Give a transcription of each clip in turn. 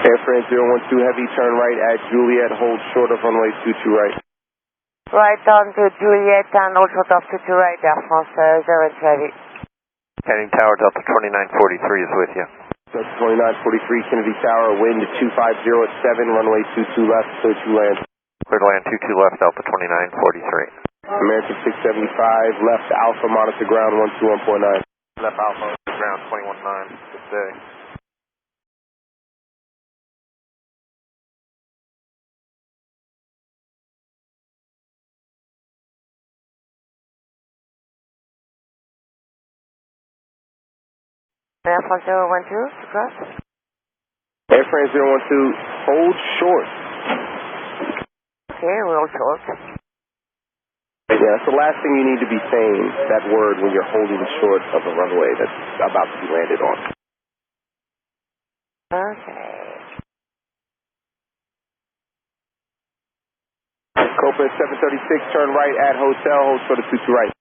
AirFrance 012 Heavy, turn right at Juliet, hold short of runway 22 right. Right on to Juliet and hold short of 22 right, AirFrance 012 Heavy. Heading tower, Delta 2943 is with you. Delta 2943, Kennedy Tower, wind 250 at 7, runway 22 left, clear to land. Clear to land 22 left, Delta 2943. American 675, left Alpha, monitor ground 121.9. Left Alpha, ground 219, good day. AirFrance 012, to cross. AirFrance 012, hold short. Okay, we'll hold short. Yeah, that's the last thing you need to be saying, that word, when you're holding short of a runway that's about to be landed on. Okay. Copa 736, turn right at hotel, hold short of 22 right.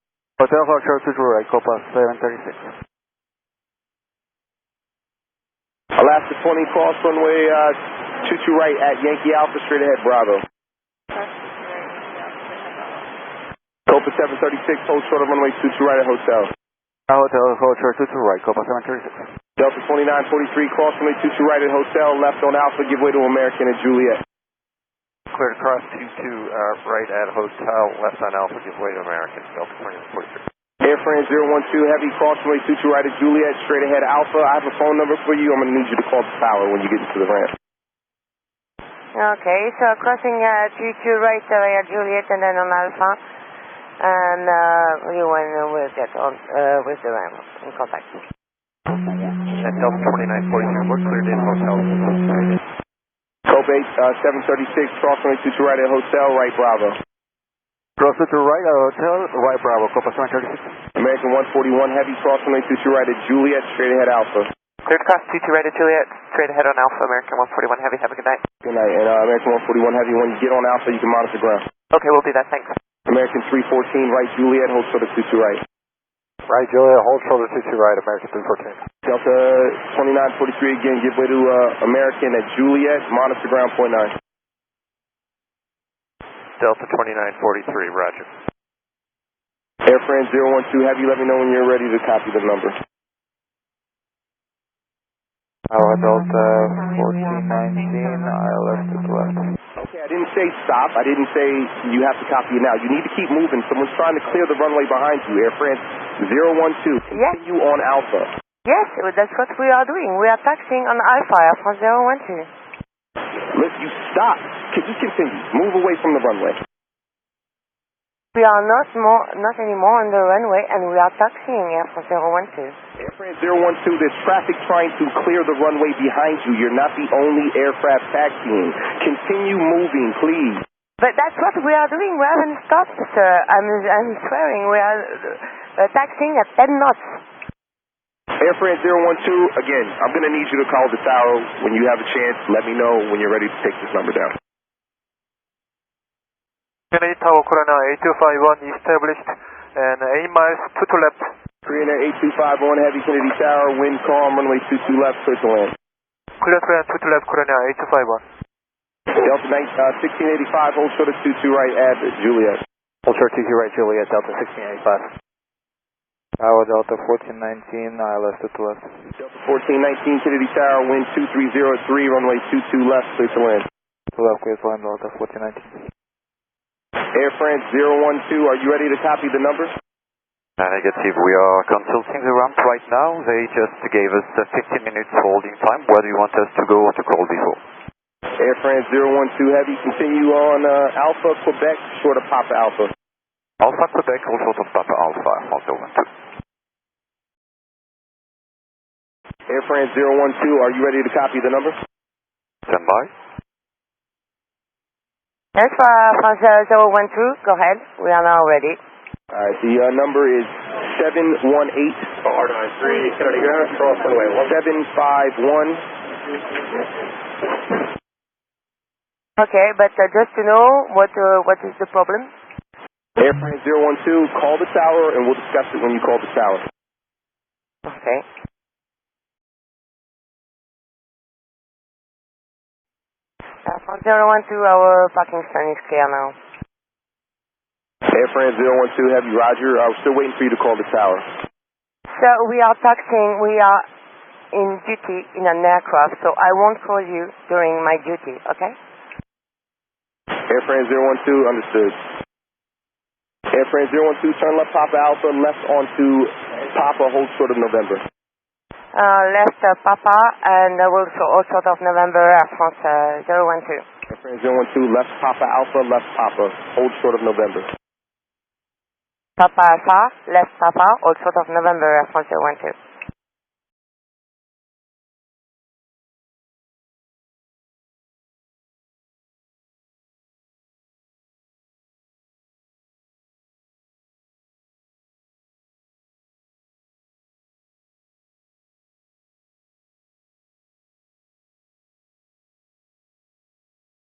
Hotel, hold short 22 right, Copa 736. Alaska 20, cross runway 22 right at Yankee Alpha, straight ahead, Bravo. Copa 736, hold short of runway 22 right at hotel. Hotel, hold short 22 right, Copa 736. Delta 2943, cross runway 22 right at hotel, left on Alpha, give way to American at Juliet. Clear to cross 22 right at hotel, left on Alpha, give way to American, Delta 2943. AirFrance 012 Heavy, cross runway 22 right at Juliet, straight ahead Alpha. I have a phone number for you. I'm going to need you to call the tower when you get into the ramp. Okay, so crossing 22 right at Juliet and then on Alpha. And we will get on with the ramp in contact. At Delta 2943, we're cleared in hotel. Copa 736, cross runway 22 right at hotel, right Bravo. Cross 22 right at hotel, right Bravo, Copa 736. American 141 Heavy, cross runway 22 right at Juliet, straight ahead Alpha. Clear to cross 22 right at Juliet, straight ahead on Alpha, American 141 Heavy, have a good night. Good night, and American 141 Heavy, when you get on Alpha, you can monitor ground. Okay, we'll do that, thanks. American 314 right Juliet, hold short of 22 right. Right Juliet, hold short of 22 right, American 314. Delta 2943 again, give way to American at Juliet, monitor ground .9. Delta 2943, roger. AirFrance 012 Heavy, let me know when you're ready to copy the number. Our Delta 1419, ILS to left. Okay, I didn't say stop. I didn't say you have to copy it now. You need to keep moving. Someone's trying to clear the runway behind you. AirFrance 012, continue on Alpha. Yes, that's what we are doing. We are taxiing on Alpha, AirFrance 012. Look, you stop. Just continue. Move away from the runway. We are not anymore on the runway, and we are taxiing AirFrance 012. AirFrance 012, there's traffic trying to clear the runway behind you. You're not the only aircraft taxiing. Continue moving, please. But that's what we are doing. We haven't stopped, sir. I'm swearing. We are taxiing at 10 knots. AirFrance 012, again, I'm going to need you to call the tower when you have a chance. Let me know when you're ready to take this number down. Kennedy Tower, Corona 8251 established and 8 miles to left. Korean 8251 Heavy, Kennedy Tower, wind calm, runway 22 left, clear to land. Clear to land 22 left, Corona 8251. Delta 1685, hold short of 22 right at Juliet. Hold short 22 right, Juliet, Delta 1685. Our Delta 1419, ILS to left. Delta 1419, Kennedy Tower, wind 2303, runway 22 left, clear to land. To left, clear to land, Delta 1419. AirFrance 012, are you ready to copy the number? Negative, we are consulting the ramp right now. They just gave us 15 minutes holding time. Where do you want us to go or to call before? AirFrance 012 Heavy, continue on Alpha, Quebec, short of Papa Alpha. Alpha, Quebec, all short of Papa Alpha, also 12. AirFrance 012, are you ready to copy the number? Stand by. Yes, for France 012, go ahead. We are now ready. Alright, the number is 718. R93, Kennedy ground, cross runway 751. Okay, but just to know, what is the problem? AirFrance 012, call the tower and we'll discuss it when you call the tower. Okay. On 012, our parking stand is clear now. Air France 012, have you, Roger. I was still waiting for you to call the tower. So we are taxiing, we are in duty in an aircraft, so I won't call you during my duty, okay? Air France 012, understood. Air France 012, turn left Papa Alpha, left onto Papa, hold short of November. Left Papa, and also all sort of November, Air France 012. Air France 012, left Papa Alpha, left Papa, hold short of November. Papa Alpha, left Papa, all sort of November, Air France 012.